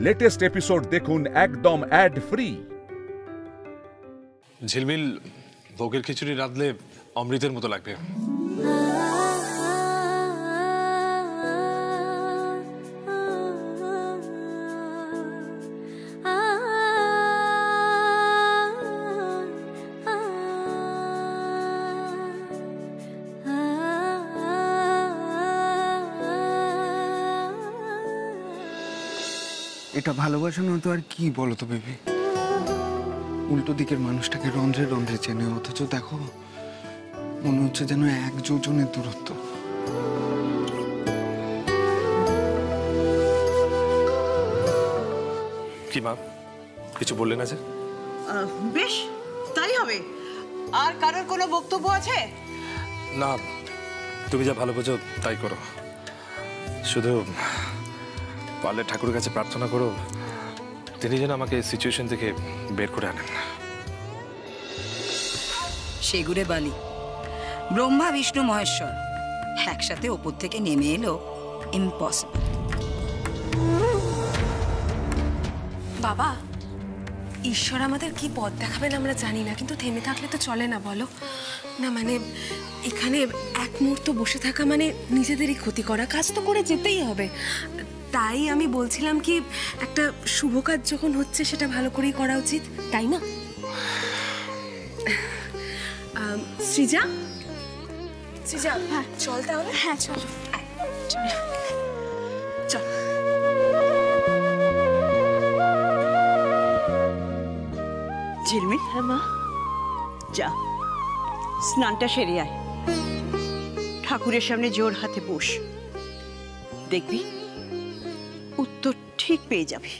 Latest episode দেখুন একদম add free. ঝিলমিল ভোগের খিচুড়ি রাঁধলে অমৃতের মতো লাগবে। এটা ভালোবাসা নয় তো আর কি বলো তো বেবি? উল্টো দিকের মানুষটাকে রন্ধ্রে রন্ধ্রে চেনে, অথচ দেখো মনে হচ্ছে যেন 1 যোজনের দূরত্ব। কি মা, কিছু বললেন না যে? বেশ, তাই হবে। আর কারোর কোনো বক্তব্য আছে? না, তুমি যা ভালো বোঝো তাই করো। শুধু পারলে ঠাকুরের কাছে প্রার্থনা করো তিনি যেন আমাকে এই সিচুয়েশন থেকে বের করে আনেন। সেগুড়ে বালি, ব্রহ্মা বিষ্ণু মহেশ্বর একসাথে ওপর থেকে নেমে এলো, ইম্পসিবল। বাবা, ঈশ্বর আমাদের কি পথ দেখাবেন আমরা জানি না, কিন্তু থেমে থাকলে তো চলে না, বলো না? মানে এখানে এক মুহূর্ত বসে থাকা মানে নিজেদেরই ক্ষতি করা, কাজ তো করে যেতেই হবে। তাই আমি বলছিলাম কি, একটা শুভ কাজ যখন হচ্ছে সেটা ভালো করেই করা উচিত, তাই না? সৃজা, সৃজা, হ্যাঁ চল তাহলে। হ্যাঁ চল চল। ঝিলমিল, হ্যাঁ মা, যা স্নানটা সেরে আয়, ঠাকুরের সামনে জোর হাতে বস, দেখবি উত্তর ঠিক পেয়ে যাবি।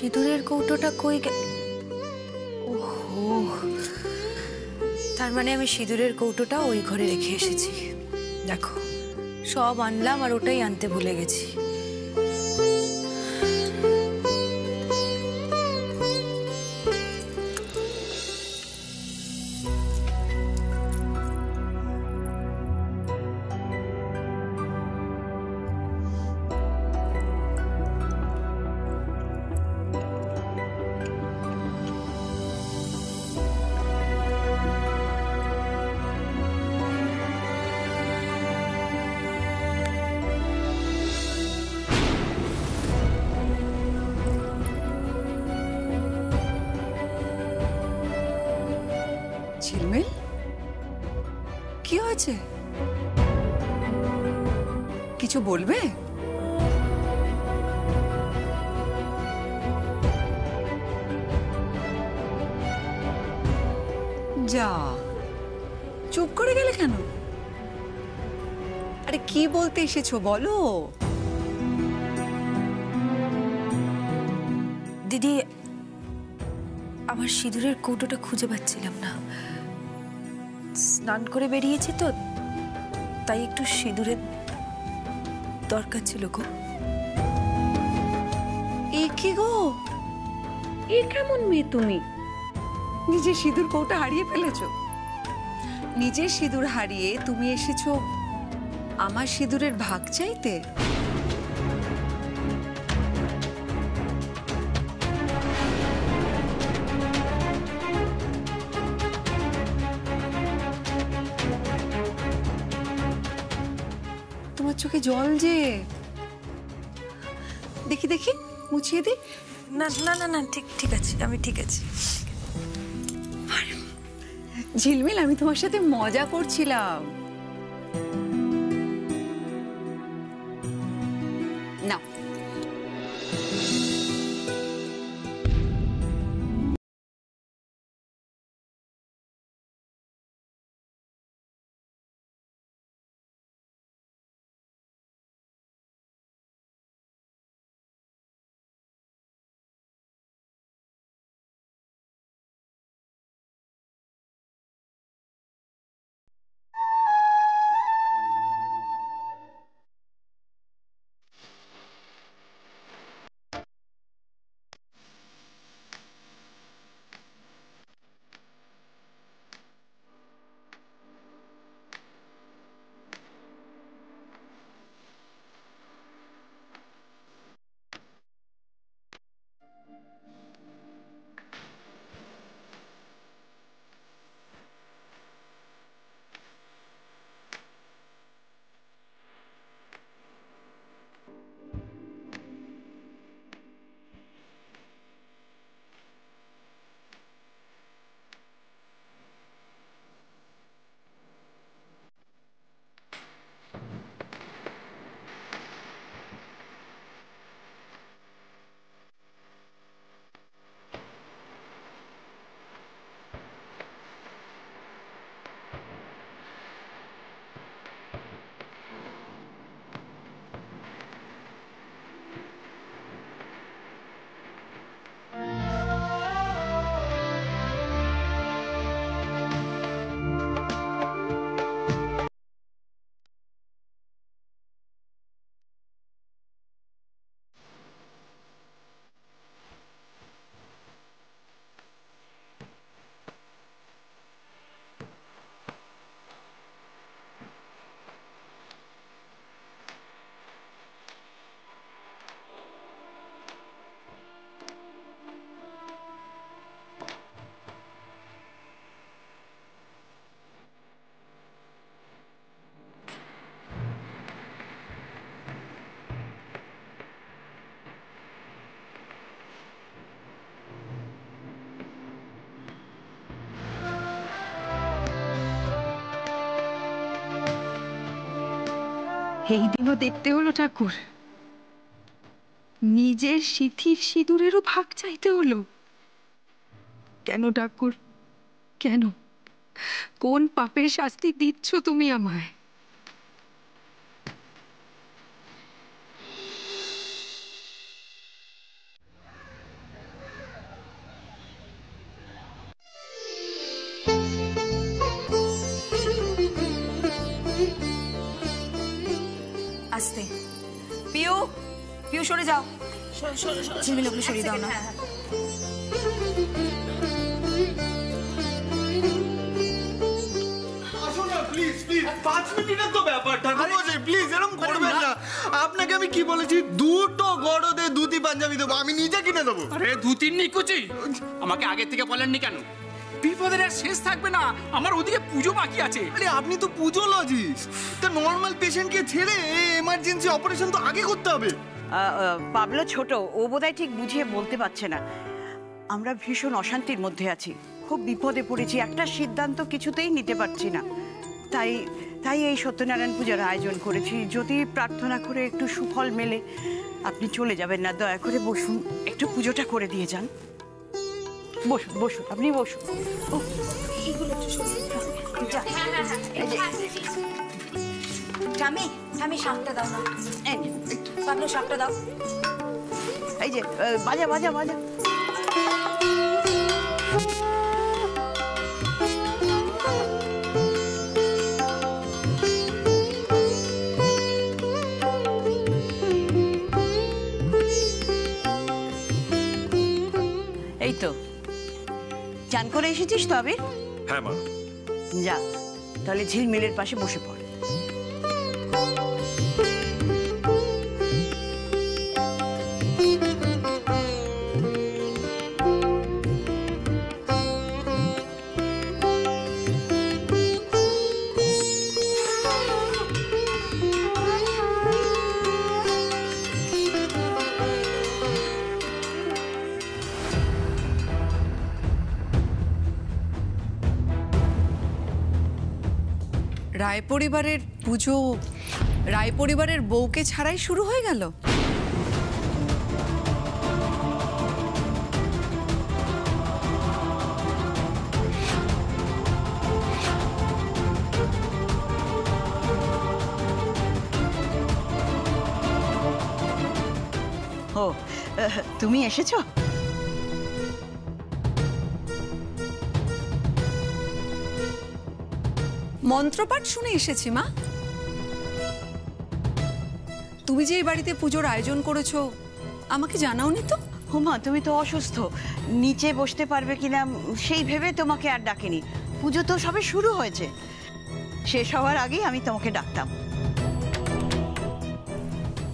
সিঁদুরের কৌটোটা কই গে? ওহো, তার মানে আমি সিঁদুরের কৌটোটা ওই ঘরে রেখে এসেছি। দেখো, সব আনলাম আর ওটাই আনতে ভুলে গেছি। ঝিলমিল, কি হয়েছে? কিছু বলবে? যা, চুপ করে গেলে কেন? আরে কি বলতে এসেছো বলো। দিদি, আমার সিঁদুরের কৌটোটা খুঁজে পাচ্ছিলাম না। স্নান করে বেরিয়েছি তো, তাই একটু সিঁদুরের দরকার ছিল গো। এ কি গো, এ কেমন মেয়ে তুমি? নিজের সিঁদুর কৌটা হারিয়ে ফেলেছো। নিজের সিঁদুর হারিয়ে তুমি এসেছো আমার সিঁদুরের ভাগ চাইতে? তোমার চোখে জল যে, দেখি দেখি মুছিয়ে দি। না না না না, ঠিক আছে, আমি ঠিক আছি। ঝিলমিল, আমি তোমার সাথে মজা করছিলাম। এই দিনও দেখতে হলো ঠাকুর, নিজের সিথির সিঁদুরেরও ভাগ চাইতে হলো। কেন ঠাকুর, কেন? কোন পাপের শাস্তি দিচ্ছ তুমি আমায়? আস্তে। পিউ, পিউ সরে যাও। ঝিলমিল ওগুলো সরিয়ে দাও না। প্লিজ প্লিজ 5 মিনিটের তো ব্যাপার ঠাকুরমশাই, প্লিজ এরকম করবেন না। আপনাকে আমি কি বলেছি, দুটো গড়দে ধুতি পাঞ্জাবি দেবো, আমি নিজে কিনে দেবো। আরে ধুতির নিকুচি আমাকে আগে থেকে বলেননি কেন? বিপদের আর শেষ থাকবে না, আমার ওদিকে পুজো বাকি আছে। আরে আপনি তো পুজো লজিস্ট, তা নর্মাল পেশেন্টকে ছেড়ে এমার্জেন্সি অপারেশন তো আগে করতে হবে। পাবলো ছোট, ও বোধহয় ঠিক বুঝিয়ে বলতে পারছে না। আমরা ভীষণ অশান্তির মধ্যে আছি, খুব বিপদে পড়েছি, একটা সিদ্ধান্ত কিছুতেই নিতে পারছি না। তাই তাই এই সত্যনারায়ণ পূজার আয়োজন করেছি, যদি প্রার্থনা করে একটু সুফল মেলে। আপনি চলে যাবেন না, দয়া করে বসুন, একটু পুজোটা করে দিয়ে যান। বসুন বসুন, আপনি বসুন। টামি, টামি শাকটা দাও না। পাবলো শাকটা দাও। এই যে বাজা বাজা বাজা। এই তো চান করে এসেছিস তো আবির? হ্যাঁ মা। যা তাহলে ঝিলমিলের পাশে বসে পড়। রায় পরিবারের পুজো রায় পরিবারের বউকে ছাড়াই শুরু হয়ে গেল। ও তুমি এসেছো? মন্ত্রপাঠ শুনে এসেছি মা। তুমি যে এই বাড়িতে পুজোর আয়োজন করেছো আমাকে জানাওনি তো? ও মা, তুমি তো অসুস্থ, নিচে বসতে পারবে কিনা সেই ভেবে তোমাকে আর ডাকিনি। পুজো তো সবে শুরু হয়েছে, শেষ হওয়ার আগেই আমি তোমাকে ডাকতাম।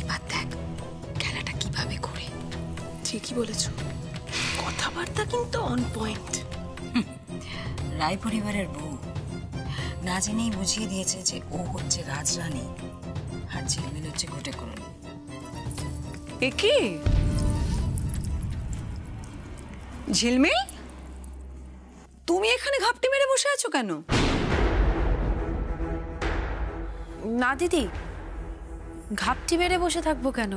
এবার দেখ খেলাটা কিভাবে করে। ঠিকই বলেছো, কথাবার্তা কিন্তু অন পয়েন্ট। রায় পরিবারের বউ না জেনেই বুঝিয়ে দিয়েছে যে ও হচ্ছে রাজরানী আর ঝিলমিল হচ্ছে ঘুঁটেখোরনি। এ কি ঝিলমিল, তুমি এখানে ঘাপটি মেরে বসে আছো কেন? না দিদি, ঘাপটি মেরে বসে থাকবো কেন?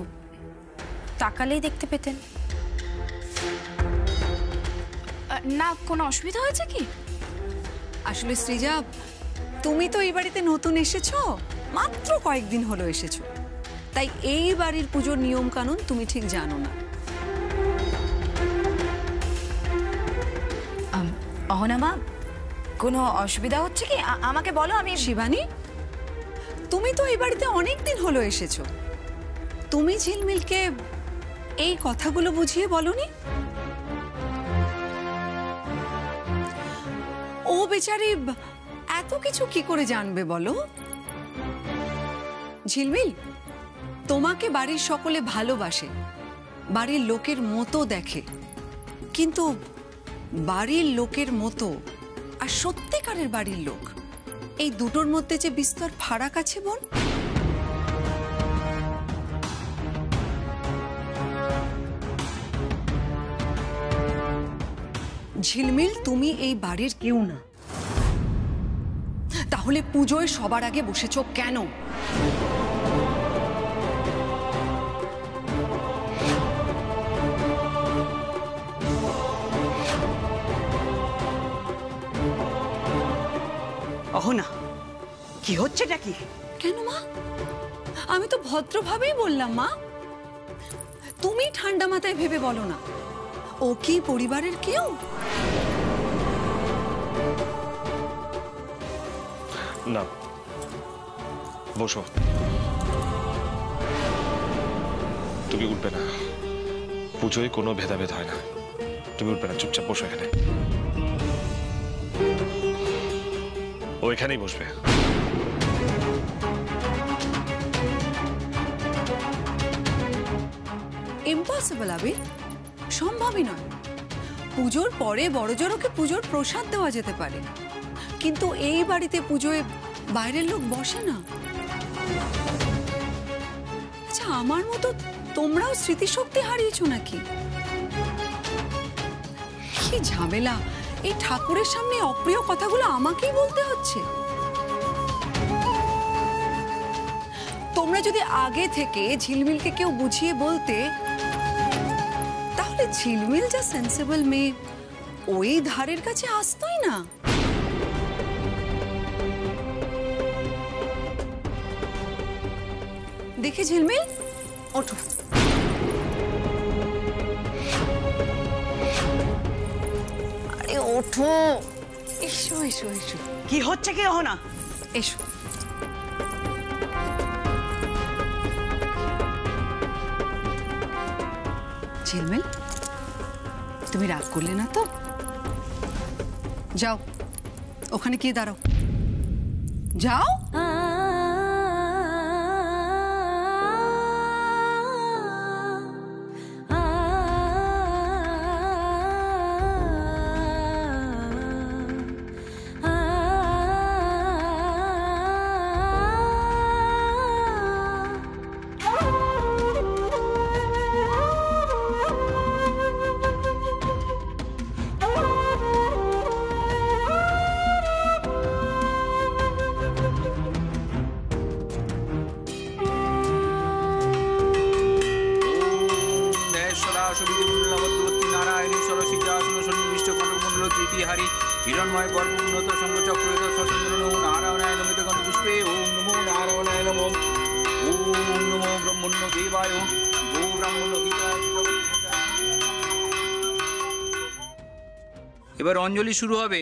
তাকালেই দেখতে পেতেন। না কোনো অসুবিধা হয়েছে কি? আসলে সৃজা, তুমি তো এই বাড়িতে নতুন এসেছো, মাত্র কয়েকদিন হলো এসেছো, তাই এই বাড়ির পুজোর নিয়ম কানুন তুমি ঠিক জানো না। অহনা মা, কোনো অসুবিধা হচ্ছে কি? আমাকে বলো। আমি শিবানী, তুমি তো এই বাড়িতে অনেক দিন হলো এসেছো, তুমি ঝিলমিলকে এই কথাগুলো বুঝিয়ে বলনি? ও বেচারি এত কিছু কি করে জানবে বলো? ঝিলমিল, তোমাকে বাড়ির সকলে ভালোবাসে, বাড়ির লোকের মতো দেখে, কিন্তু বাড়ির লোকের মতো আর সত্যিকারের বাড়ির লোক, এই দুটোর মধ্যে যে বিস্তর ফারাক আছে বোন। ঝিলমিল, তুমি এই বাড়ির কেউ না, তাহলে পুজোয় সবার আগে বসেছো কেন? কি হচ্ছে নাকি? কেন মা? আমি তো ভদ্রভাবেই বললাম মা। তুমি ঠান্ডা মাথায় ভেবে বলো না, ও কি পরিবারের কেউ? না, বসো। তুমি উঠবে না, পুজোয় কোনো ভেদাভেদ হয় না। তুমি উঠবে না, চুপচাপ বসো এখানে। ও এখানেই বসবে। ইম্পসিবল আবির, সম্ভবই নয়। পুজোর পরে বড়জোর ওকে পুজোর প্রসাদ দেওয়া যেতে পারে, কিন্তু এই বাড়িতে পুজোয় বাইরের লোক বসে না। আচ্ছা, আমার মতো তোমরাও স্মৃতিশক্তি হারিয়েছো নাকি? কি ঝামেলা, এই ঠাকুরের সামনে অপ্রিয় কথাগুলো আমাকেই বলতে হচ্ছে। তোমরা যদি আগে থেকে ঝিলমিলকে কেউ বুঝিয়ে বলতে, তাহলে ঝিলমিল যা সেন্সিবল মেয়ে, ওই ধারের কাছে আসতোই না। দেখে ঝিলমিল, ওঠো। আরে ওঠো, এসো এসো এসো। কি হচ্ছে কি না? এসো। ঝিলমিল, তুমি রাগ করলে না তো? যাও, ওখানে গিয়ে দাঁড়াও। যাও। হিরণময় গর্ভোন্নত সংঘচক্র নারায়ণায় নমিত গণ পুষ্পে ওম নমো নারায়ণায় নমঃ ওম নমো ব্রহ্মণ্য দেবায় গো ব্রাহ্মণ হিতায়। এবার অঞ্জলি শুরু হবে।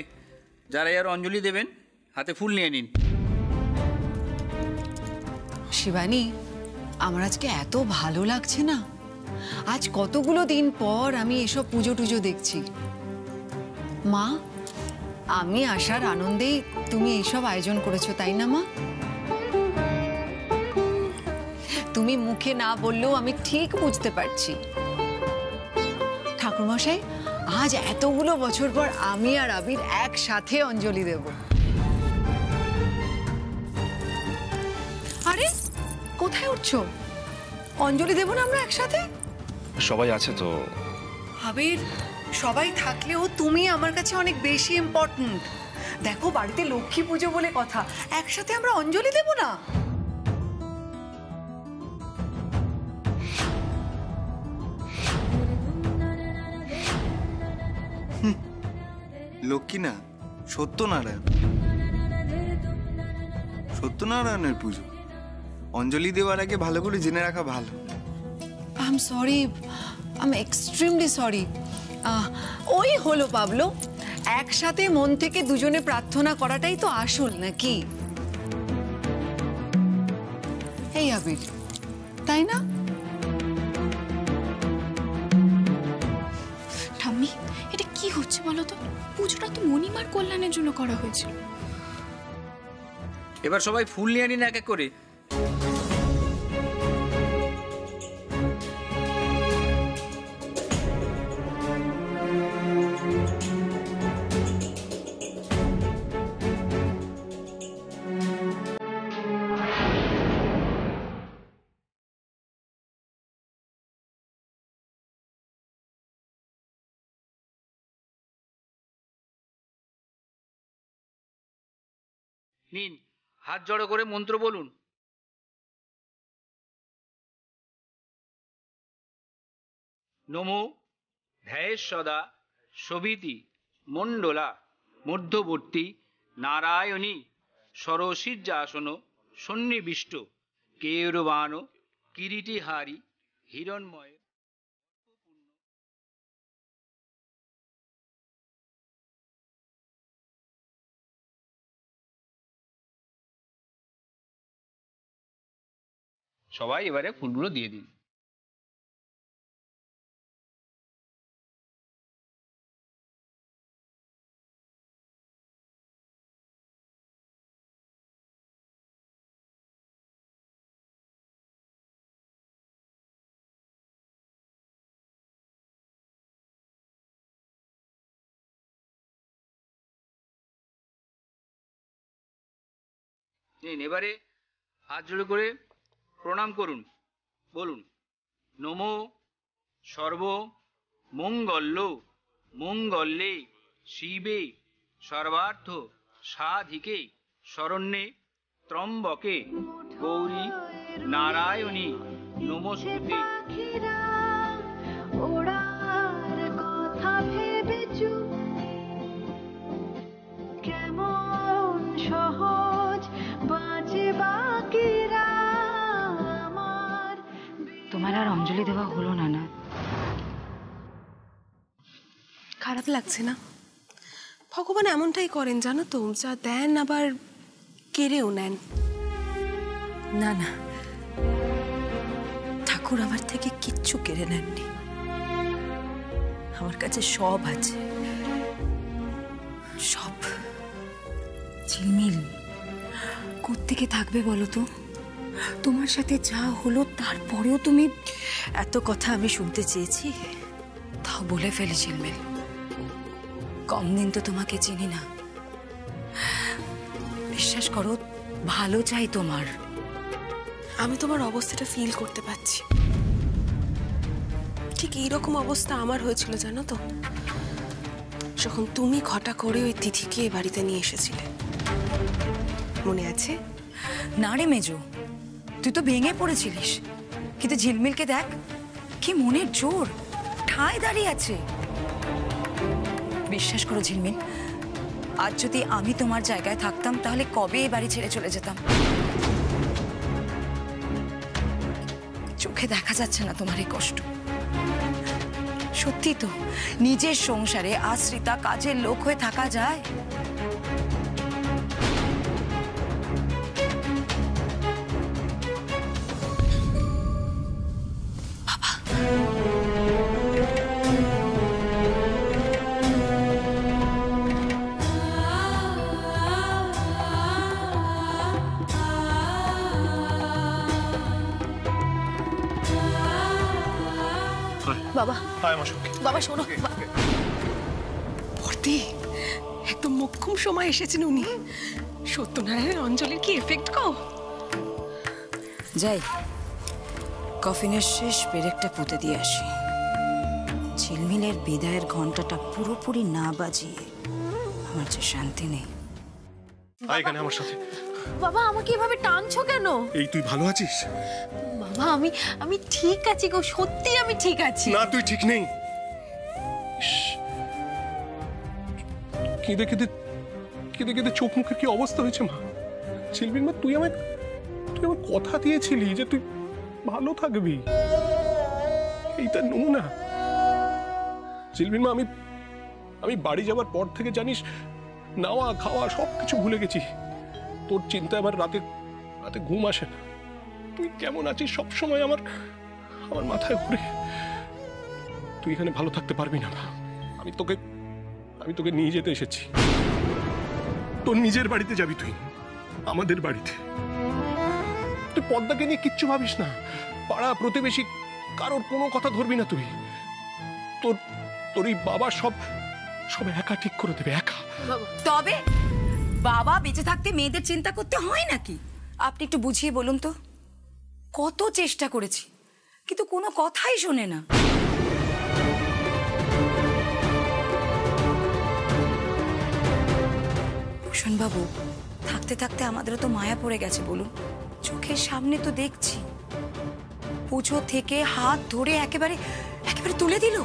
যারা আর অঞ্জলি দেবেন হাতে ফুল নিয়ে নিন। শিবানী, আমার আজকে এত ভালো লাগছে না। আজ কতগুলো দিন পর আমি এসব পুজো টুজো দেখছি। মা, আমি আসার আনন্দেই তুমি এইসব আয়োজন করেছো, তাই না মা? তুমি মুখে না বললেও আমি ঠিক বুঝতে পারছি। ঠাকুরমশাই, আজ এতগুলো বছর পর আমি আর আবির একসাথে অঞ্জলি দেব। আরে কোথায় উঠছো? অঞ্জলি দেব না আমরা একসাথে? সবাই আছে তো। আবির, সবাই থাকলেও তুমি আমার কাছে অনেক বেশি ইম্পর্ট্যান্ট। দেখো, বাড়িতে লক্ষ্মী পুজো বলে কথা, একসাথে আমরা অঞ্জলি দেব না? লক্ষ্মী না, সত্যনারায়ণ। সত্যনারায়ণের পুজো। অঞ্জলি দেওয়ার আগে ভালো করে জেনে রাখা ভালো। I am sorry, I am extremely sorry. ওই হলো পাবলো, একসাথে মন থেকে দুজনে প্রার্থনা করাটাই তো আসল, নাকি? এই আবির, তাই না? ঠাম্মি, এটা কি হচ্ছে বলো তো? পুজোটা তো মণিমার কল্যাণের জন্য করা হয়েছিল। এবার সবাই ফুল নিয়ে নিন এক এক করে। নিন, হাত জড়ো করে মন্ত্র বলুন। নমো ধ্যায়েশ সদা শোভিতি মণ্ডলা মধ্যবর্তী নারায়ণী সরসিজ্জাসন সন্নিবিষ্ট কেয়রবাণ কিরীটিহারি হিরণ্ময়। সবাই এবারে ফুলগুলো দিয়ে দিন। এবারে হাত জোড়ো করে প্রণাম করুন, বলুন নমো সর্ব মঙ্গল্য মঙ্গলে শিবে সর্বার্থ সাধিকে শরণ্যে ত্রম্বকে গৌরী নারায়ণী নমস্তুতে। ওড়ার কথা ভেবেছু কেমন সহজ বাঁচে বাকিরা আমার। তোমার আর অঞ্জলি দেওয়া হলো না? না, খারাপ লাগছে না? ভগবান এমনটাই করেন জানো তো, যা দেন আবার কেড়েও নেন। না না, ঠাকুর আমার থেকে কিচ্ছু কেড়ে নেননি। আমার কাছে সব আছে, সব। ঝিলমিল কোত্থেকে থাকবে বলো তো? তোমার সাথে যা হলো তারপরেও তুমি এত কথা আমি শুনতে চেয়েছি, তাও বলে ফেলি। ঝিলমিল, কম দিন তো তোমাকে চিনি না। বিশ্বাস করো, ভালো চাই তোমার। আমি তোমার অবস্থাটা ফিল করতে পারছি। ঠিক এইরকম অবস্থা আমার হয়েছিল জানো তো, যখন তুমি ঘটা করে ওই তিথিকে এ বাড়িতে নিয়ে এসেছিলে, মনে আছে? না রে মেজো, তুই তো ভেঙে পড়েছিলিস, কিন্তু ঝিলমিলকে দেখ কি মনের জোর, ঠায় দাঁড়িয়ে আছে। বিশ্বাস করো ঝিলমিল, আজ যদি আমি তোমার জায়গায় থাকতাম তাহলে কবে এই বাড়ি ছেড়ে চলে যেতাম। চোখে দেখা যাচ্ছে না তোমার এই কষ্ট। সত্যি তো, নিজের সংসারে আশ্রিতা কাজের লোক হয়ে থাকা যায়? বাবা, বাবা শোনো। ভর্তি একদম মোক্ষম সময় এসেছেন উনি। সত্যনারায়ণ অঞ্জলির কি এফেক্ট কও? যাই, কফিনের শেষ পেরেকটা পুঁতে দিয়ে আসি। ঝিলমিলের বিদায়ের ঘন্টাটা পুরোপুরি না বাজিয়ে আমার যে শান্তি নেই। এখানে আমার সাথে। বাবা, আমাকে এভাবে টানছো কেন? এই তুই ভালো আছিস? বাবা, আমি ঠিক আছি গো, সত্যি আমি ঠিক আছি। না, তুই ঠিক নেই। কেঁদে কেঁদে কেঁদে কেঁদে চোখ মুখের কি অবস্থা হয়েছে মা। ঝিলমিল মা, তুই আমার কথা দিয়েছিলি যে তুই ভালো থাকবি, এইটা নমুনা। ঝিলমিল মা, আমি বাড়ি যাবার পর থেকে জানিস নাওয়া খাওয়া সবকিছু ভুলে গেছি। তোর চিন্তায় আমার রাতে ঘুম আসে না। তুই কেমন আছিস সবসময় আমার মাথায় ঘুরে। তুই এখানে ভালো থাকতে পারবি না। আমি তোকে নিয়ে যেতে এসেছি। তোর নিজের বাড়িতে যাবি তুই, আমাদের বাড়িতে। তুই পদ্মাকে নিয়ে কিচ্ছু ভাবিস না। পাড়া প্রতিবেশী কারোর কোনো কথা ধরবি না তুই। তোর এই বাবা সব একা ঠিক করে দেবে, একা। তবে বাবা বেঁচে থাকতে মেয়েদের চিন্তা করতে হয় নাকি? আপনি একটু বুঝিয়ে বলুন তো। কত চেষ্টা করেছি, কিন্তু কোনো কথাই শোনে না। ভূষণ বাবু, থাকতে থাকতে আমাদেরও তো মায়া পড়ে গেছে বলুন। চোখের সামনে তো দেখছি, পুজো থেকে হাত ধরে একেবারে তুলে দিল।